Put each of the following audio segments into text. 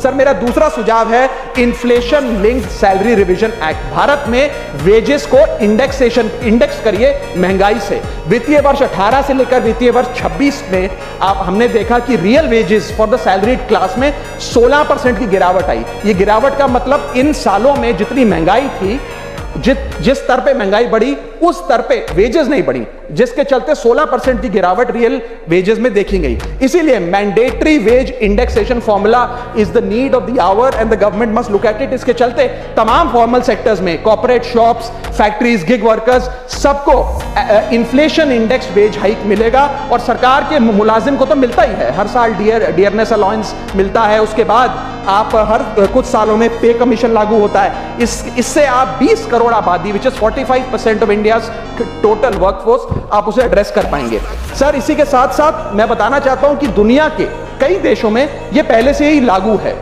Sir मेरा दूसरा सुझाव है inflation linked salary revision act. Bharat में वेजेस को इंडेक्स करिए महंगाई से। वित्तीय वर्ष 18 से लेकर वित्तीय वर्ष 26 में हमने देखा कि real wages for the salaried class में 16% की गिरावट आई। ये गिरावट का मतलब इन सालों में जितनी महंगाई थी, जिस स्तर पे महंगाई बढ़ी उस स्तर पे वेजेस नहीं बढ़ी, जिसके चलते 16% की गिरावट रियल वेजेस में देखी गई। इसीलिए mandatory wage indexation formula is the need of the hour and the government must look at it. इसके चलते तमाम फॉर्मल सेक्टर्स में corporate shops, factories, gig workers सबको इन्फ्लेशन इंडेक्स वेज हाइक मिलेगा। और सरकार के मुलाजिम को तो मिलता ही है, हर साल डियरनेस अलाउंस मिलता है। उसके बाद आप हर कुछ सालों में पे कमीशन लागू होता है। इससे आप 20 करोड़ आबादी which is 45% of India total workforce आप उसे एड्रेस कर पाएंगे। सर इसी के साथ साथ मैं बताना चाहता हूं कि दुनिया के कई देशों में यह पहले से ही लागू है।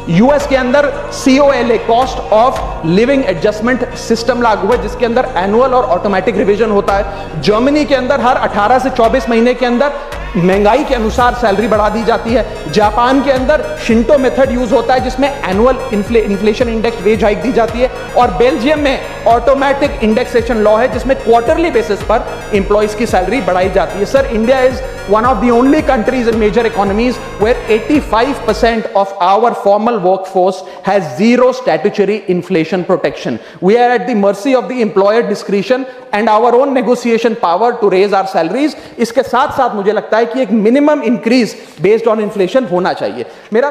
यूएस के अंदर COLA cost of living adjustment system लागू है, जिसके अंदर एनुअल और ऑटोमेटिक रिवीजन होता है। जर्मनी के अंदर हर 18 से 24 महीने के अंदर महंगाई के अनुसार सैलरी बढ़ा दी जाती है। जापान के अंदर शिंटो मेथड यूज होता है, जिसमें annual inflation index wage hike दी जाती है। और बेल्जियम में ऑटोमेटिक इंडेक्सेशन लॉ है, जिसमें क्वार्टरली बेसिस पर एम्प्लॉइज की सैलरी बढ़ाई जाती है। Sir India is one of the only countries in major economies where 85% of our formal workforce has zero statutory inflation protection. We are at the mercy of the employer discretion and our own negotiation power to raise our salaries. इसके साथ साथ मुझे लगता है कि एक minimum increase based on inflation होना चाहिए। मेरा